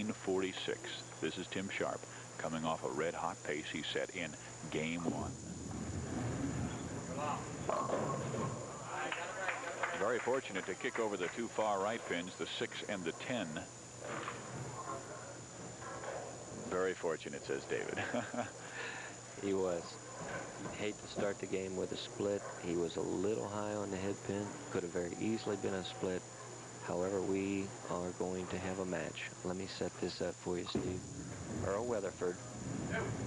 1946. This is Tim Sharp coming off a red-hot pace he set in Game 1. Very fortunate to kick over the two far right pins, the 6 and the 10. Very fortunate, says David. He was. You'd hate to start the game with a split. He was a little high on the head pin. Could have very easily been a split. However, we are going to have a match. Let me set this up for you, Steve. Earl Weatherford,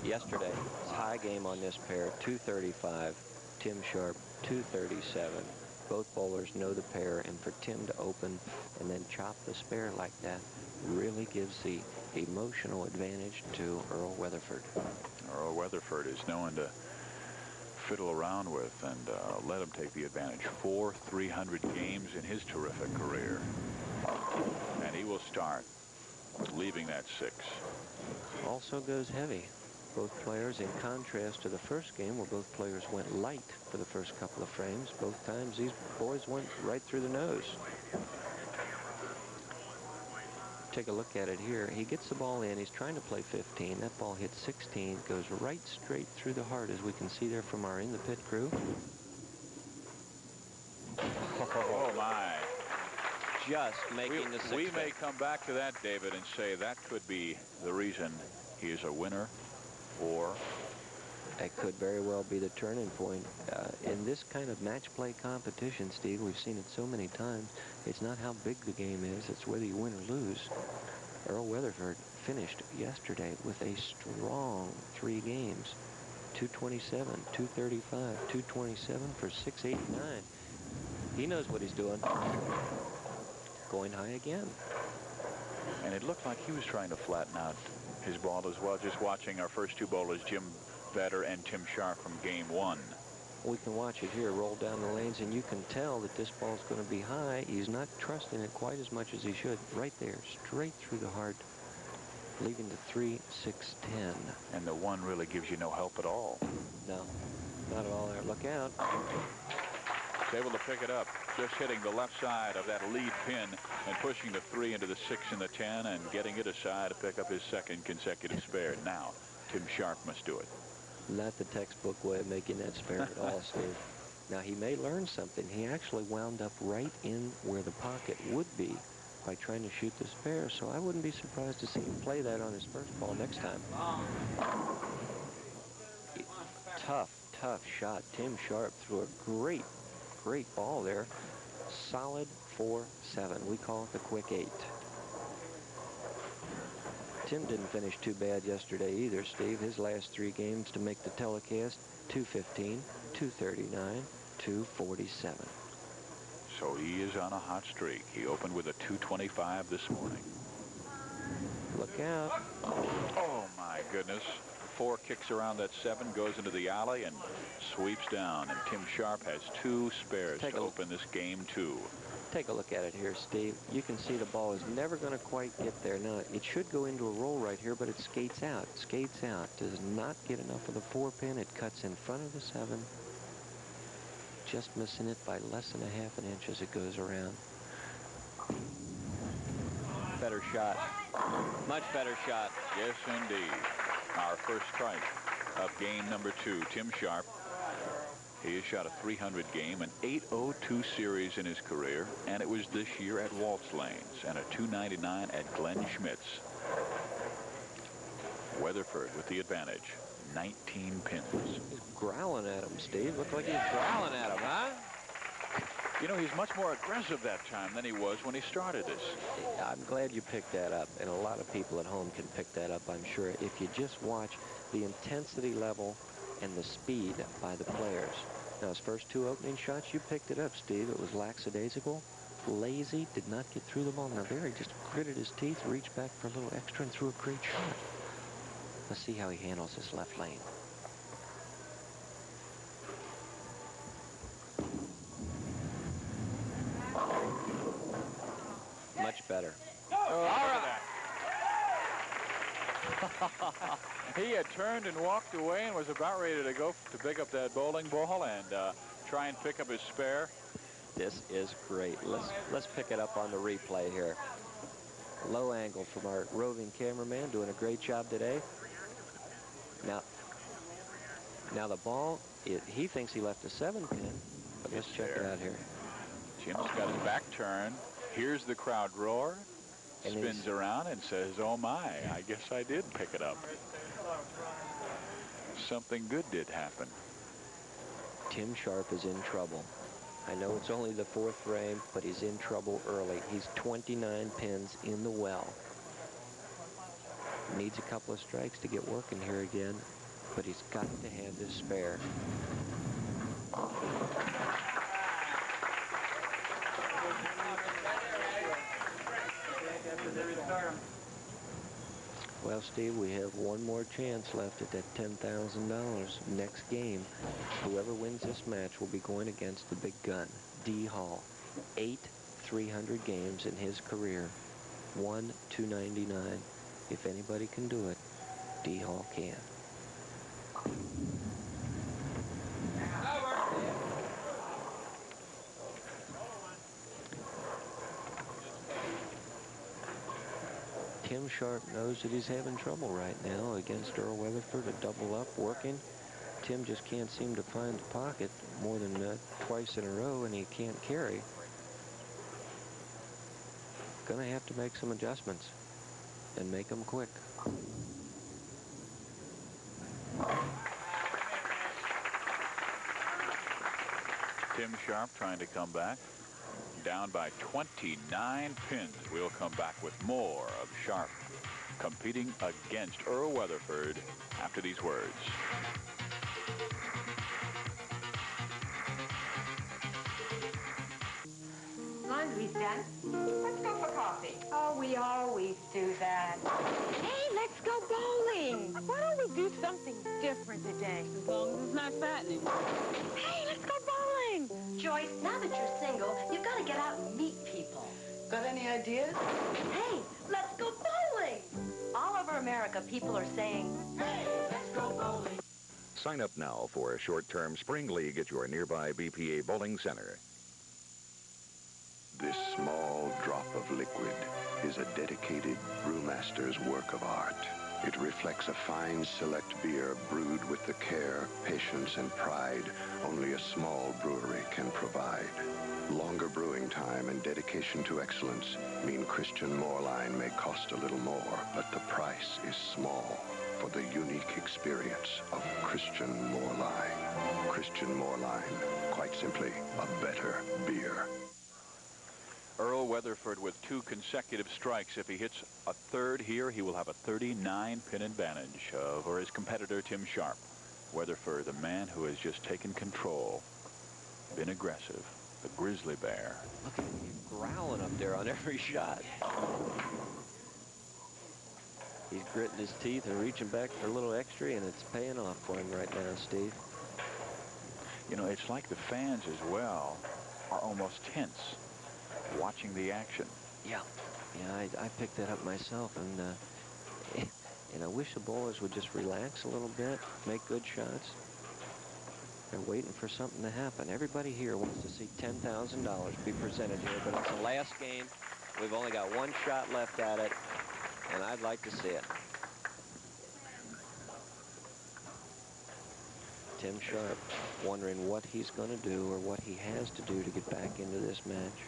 yesterday, his high game on this pair, 235. Tim Sharp, 237. Both bowlers know the pair, and for Tim to open and then chop the spare like that really gives the emotional advantage to Earl Weatherford. Earl Weatherford is known to fiddle around with and let him take the advantage. 4 300 games in his terrific career. And he will start leaving that 6. Also goes heavy. Both players, in contrast to the first game where both players went light for the first couple of frames, both times these boys went right through the nose. Take a look at it here. He gets the ball in. He's trying to play 15. That ball hits 16, goes right straight through the heart, as we can see there from our in the pit crew. Oh my. Just making the 6. We may come back to that, David, and say that could be the reason he is a winner, or that could very well be the turning point. In this kind of match play competition, Steve, we've seen it so many times. It's not how big the game is, it's whether you win or lose. Earl Weatherford finished yesterday with a strong 3 games. 227, 235, 227 for 689. He knows what he's doing. Going high again. And it looked like he was trying to flatten out his ball as well. Just watching our first 2 bowlers, Jim Vetter and Tim Sharp from Game 1. We can watch it here roll down the lanes, and you can tell that this ball's going to be high. He's not trusting it quite as much as he should. Right there, straight through the heart, leaving the 3, 6, 10. And the 1 really gives you no help at all. No, not at all there. Look out. He's able to pick it up, just hitting the left side of that lead pin and pushing the 3 into the 6 and the 10 and getting it aside to pick up his 2nd consecutive spare. Now, Tim Sharp must do it. Not the textbook way of making that spare at all, Steve. Now, he may learn something. He actually wound up right in where the pocket would be by trying to shoot the spare, so I wouldn't be surprised to see him play that on his first ball next time. Tough shot. Tim Sharp threw a great ball there. Solid 4-7. We call it the quick 8. Tim didn't finish too bad yesterday either, Steve. His last 3 games to make the telecast, 215, 239, 247. So he is on a hot streak. He opened with a 225 this morning. Look out. Oh my goodness. 4 kicks around that 7, goes into the alley and sweeps down. And Tim Sharp has 2 spares to open this Game 2. Take a look at it here, Steve. You can see the ball is never going to quite get there. Now, it should go into a roll right here, but it skates out. Skates out. Does not get enough of the 4 pin. It cuts in front of the 7. Just missing it by less than a half an inch as it goes around. Better shot. Much better shot. Yes, indeed. Our first strike of game number 2. Tim Sharp. He has shot a 300 game, an 802 series in his career, and it was this year at Waltz Lanes, and a 299 at Glenn Schmidt's. Weatherford with the advantage. 19 pins. He's growling at him, Steve. Looked like he's growling at him, huh? You know, he's much more aggressive that time than he was when he started this. I'm glad you picked that up, and a lot of people at home can pick that up, I'm sure, if you just watch the intensity level and the speed by the players. Now, his first 2 opening shots, you picked it up, Steve. It was lackadaisical, lazy, did not get through the ball. Now there, he just gritted his teeth, reached back for a little extra, and threw a great shot. Let's see how he handles his left lane. Much better. Oh, all right. He had turned and walked away and was about ready to go to pick up that bowling ball and try and pick up his spare. This is great. Let's pick it up on the replay here. Low angle from our roving cameraman, doing a great job today. Now the ball, he thinks he left a 7-pin, but let's check it out here. Jim's got his back turned. Here's the crowd roar. And spins around and says, oh my, I guess I did pick it up. Something good did happen. Tim Sharp is in trouble. I know it's only the 4th frame, but he's in trouble early. He's 29 pins in the well. Needs a couple of strikes to get working here again, but he's got to have this spare. Well, Steve, we have one more chance left at that $10,000. Next game, whoever wins this match will be going against the big gun, D. Hall. 8 300 games in his career. 1 299. If anybody can do it, D. Hall can. Tim Sharp knows that he's having trouble right now against Earl Weatherford, a double up working. Tim just can't seem to find the pocket more than twice in a row, and he can't carry. Gonna have to make some adjustments and make them quick. Tim Sharp trying to come back. Down by 29 pins. We'll come back with more of Sharp competing against Earl Weatherford after these words. Laundry's done. Let's go for coffee. Oh, we always do that. Hey, let's go bowling. Why don't we do something different today? As long as it's not fattening. Hey, let's go bowling. Joyce, now that you're single, you've got to get out and meet people. Got any ideas? Hey, let's go bowling. All over America, people are saying, hey, let's go bowling. Sign up now for a short-term spring league at your nearby BPA bowling center. This small drop of liquid is a dedicated brewmaster's work of art. It reflects a fine select beer brewed with the care, patience, and pride only a small brewery can provide. Longer brewing time and dedication to excellence mean Christian Moorline may cost a little more, but the price is small for the unique experience of Christian Moorline. Christian Moorline, quite simply, a better beer. Earl Weatherford with 2 consecutive strikes. If he hits a third here, he will have a 39-pin advantage over his competitor, Tim Sharp. Weatherford, the man who has just taken control, been aggressive, the grizzly bear. Look at him growling up there on every shot. He's gritting his teeth and reaching back for a little extra, and it's paying off for him right now, Steve. You know, it's like the fans as well are almost tense watching the action. Yeah, I picked that up myself, and I wish the bowlers would just relax a little bit, make good shots. They're waiting for something to happen. Everybody here wants to see $10,000 be presented here, but it's the last game. We've only got 1 shot left at it, and I'd like to see it. Tim Sharp wondering what he's going to do or what he has to do to get back into this match.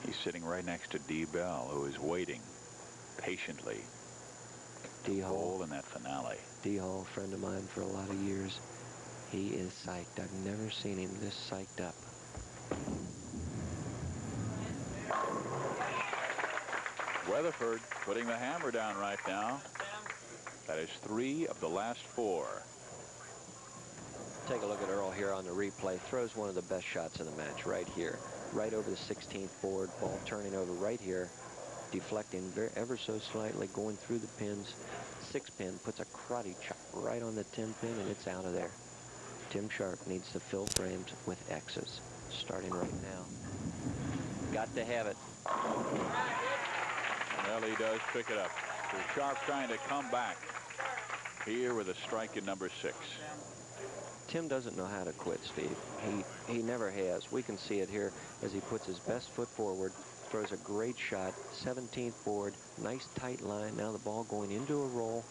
He's sitting right next to D. Bell, who is waiting patiently. D. Hall in that finale. D. Hall, a friend of mine for a lot of years. He is psyched. I've never seen him this psyched up. Weatherford putting the hammer down right now. That is 3 of the last 4. Take a look at Earl here on the replay. Throws one of the best shots in the match right here. Right over the 16th board. Ball turning over right here. Deflecting ever so slightly. Going through the pins. 6-pin. Puts a karate chop right on the 10-pin, and it's out of there. Tim Sharp needs to fill frames with X's. Starting right now. Got to have it. Well, he does pick it up. So Sharp trying to come back here with a strike in number 6. Tim doesn't know how to quit, Steve. He never has. We can see it here as he puts his best foot forward, throws a great shot. 17th board, nice tight line. Now the ball going into a roll.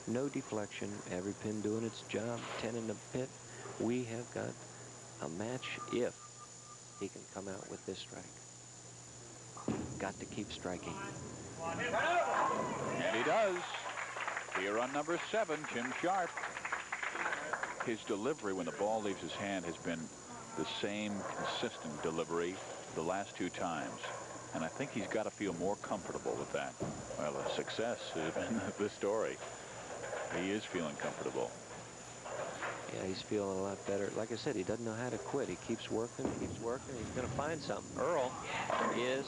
No deflection. Every pin doing its job. 10 in the pit. We have got a match if he can come out with this strike. Got to keep striking. And he does. Here on number 7, Tim Sharp. His delivery when the ball leaves his hand has been the same consistent delivery the last 2 times. And I think he's got to feel more comfortable with that. Well, the success has been the story. He is feeling comfortable. Yeah, he's feeling a lot better. Like I said, he doesn't know how to quit. He keeps working, keeps working. He's going to find something. Earl is...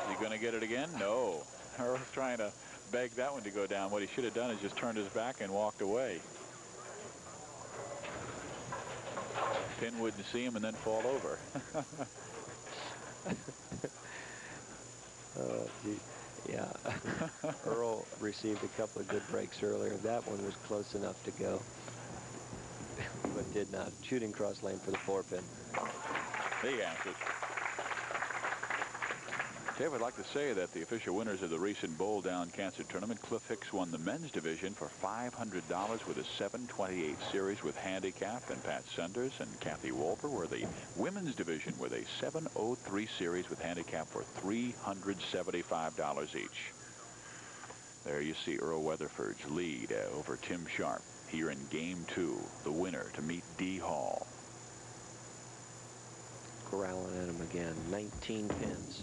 He going to get it again? No. Earl's trying to beg that one to go down. What he should have done is just turned his back and walked away. Pin wouldn't see him and then fall over. Oh, gee. Yeah. Earl received a couple of good breaks earlier. That one was close enough to go, but did not. Shooting cross lane for the 4-pin. He answers. Dave, I'd like to say that the official winners of the recent Bowl Down Cancer Tournament, Cliff Hicks won the men's division for $500 with a 728 series with handicap, and Pat Sanders and Kathy Wolfer were the women's division with a 703 series with handicap for $375 each. There you see Earl Weatherford's lead over Tim Sharp here in Game 2, the winner to meet D. Hall. Growling at him again. 19 pins.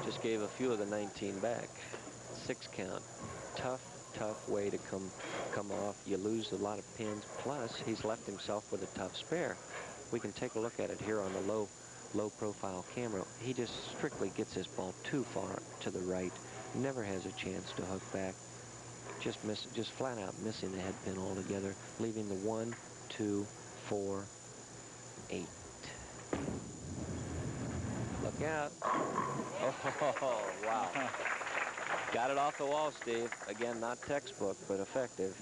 Just gave a few of the 19 back. 6 count. Tough way to come off. You lose a lot of pins. Plus, he's left himself with a tough spare. We can take a look at it here on the low profile camera. He just strictly gets his ball too far to the right. Never has a chance to hook back. Just flat out missing the head pin altogether, leaving the 1, 2, 4, 8. Look out. Oh, wow. Got it off the wall, Steve. Again, not textbook, but effective.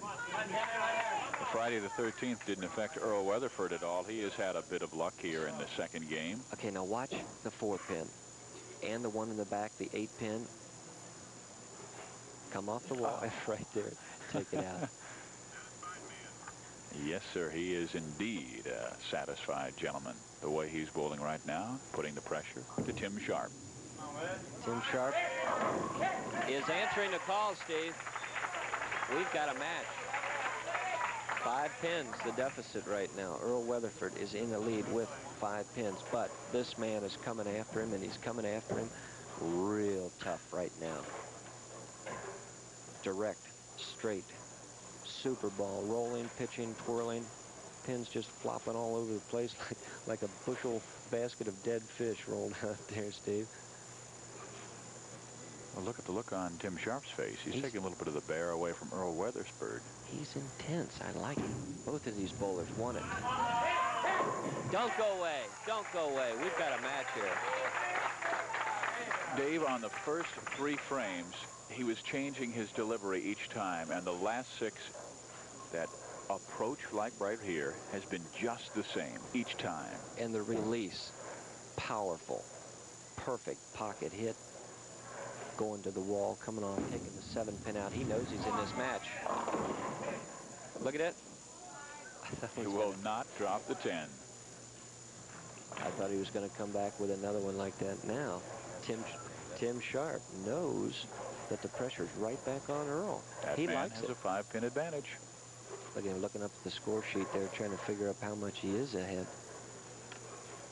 Friday the 13th didn't affect Earl Weatherford at all. He has had a bit of luck here in the second game. Okay, now watch the 4-pin and the one in the back, the 8-pin. Come off the wall. Right there. Take it out. Yes, sir. He is indeed a satisfied gentleman. The way he's bowling right now, putting the pressure to Tim Sharp. Tim Sharp is answering the call, Steve. We've got a match. 5 pins, the deficit right now. Earl Weatherford is in the lead with 5 pins, but this man is coming after him, and he's coming after him real tough right now. Direct, straight, super ball, rolling, pitching, twirling, pins just flopping all over the place like a bushel basket of dead fish rolled out there, Steve. Well, look at the look on Tim Sharp's face. He's taking a little bit of the bear away from Earl Weatherford. He's intense. I like it. Both of these bowlers want it. Don't go away. Don't go away. We've got a match here. Dave, on the first 3 frames, he was changing his delivery each time, and the last 6, that approach like right here, has been just the same each time. And the release, powerful, perfect pocket hit, going to the wall, coming on, taking the 7-pin out. He knows he's in this match. Look at it. He will not drop the 10. I thought he was going to come back with another one like that. Now, Tim Sharp knows that the pressure's right back on Earl. He likes has a 5-pin advantage. Look at him looking up at the score sheet there, trying to figure out how much he is ahead.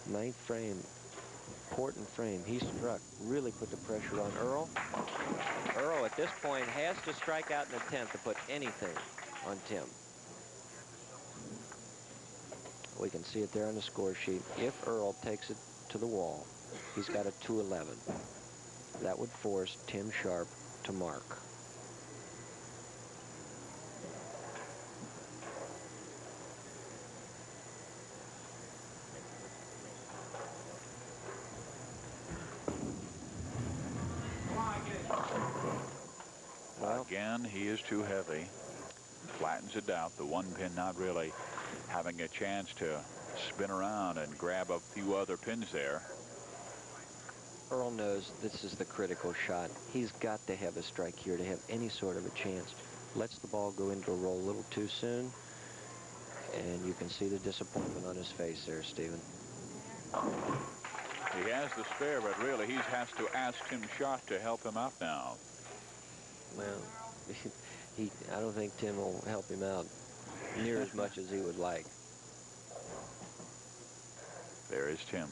9th frame, important frame. He struck, really put the pressure on Earl. Earl at this point has to strike out in the 10th to put anything on Tim. We can see it there on the score sheet. If Earl takes it to the wall, he's got a 211. That would force Tim Sharp to mark. Well, again, he is too heavy. Flattens it out. The 1 pin not really having a chance to spin around and grab a few other pins there. Earl knows this is the critical shot. He's got to have a strike here to have any sort of a chance. Lets the ball go into a roll a little too soon, and you can see the disappointment on his face there, Stephen. He has the spare, but really he has to ask Tim Sharp to help him out now. Well, I don't think Tim will help him out near as much as he would like. There is Tim.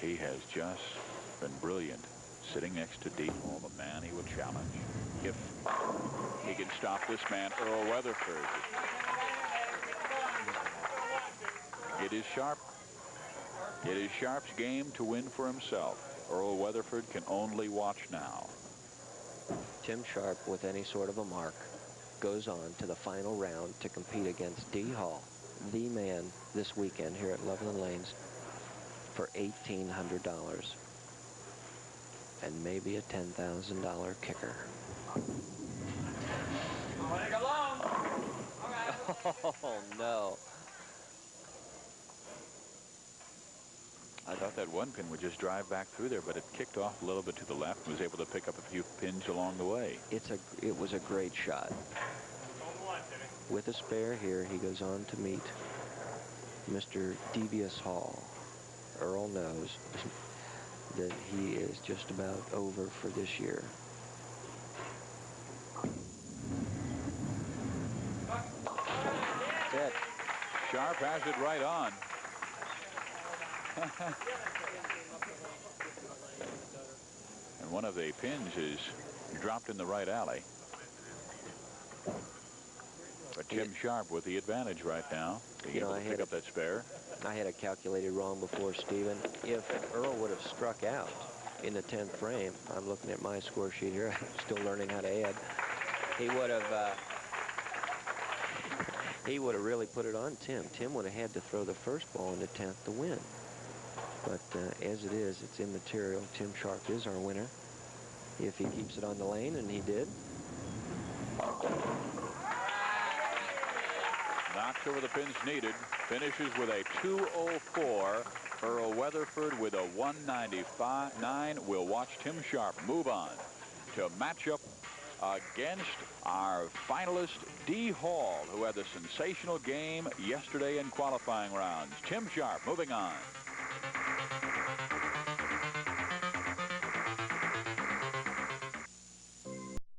He has just been brilliant sitting next to Hudepohl, the man he would challenge. If he can stop this man, Earl Weatherford. It is Sharp. It is Sharp's game to win for himself. Earl Weatherford can only watch now. Tim Sharp, with any sort of a mark, goes on to the final round to compete against D. Hall, the man this weekend here at Loveland Lanes, for $1,800 and maybe a $10,000 kicker. Oh, no. I thought that one pin would just drive back through there, but it kicked off a little bit to the left and was able to pick up a few pins along the way. It was a great shot. With a spare here, he goes on to meet Mr. Devious Hall. Earl knows that he is just about over for this year. That's it. Sharp has it right on. And one of the pins is dropped in the right alley. But Tim Sharp with the advantage right now. Being able to pick up that spare. I had it calculated wrong before, Stephen. If Earl would have struck out in the 10th frame, I'm looking at my score sheet here. I'm still learning how to add. He would have really put it on Tim. Tim would have had to throw the first ball in the 10th to win. But as it is, it's immaterial. Tim Sharp is our winner. If he keeps it on the lane, and he did. Knocks over the pins needed. Finishes with a 204. Earl Weatherford with a 195.9. We'll watch Tim Sharp move on to match up against our finalist, D. Hall, who had the sensational game yesterday in qualifying rounds. Tim Sharp moving on.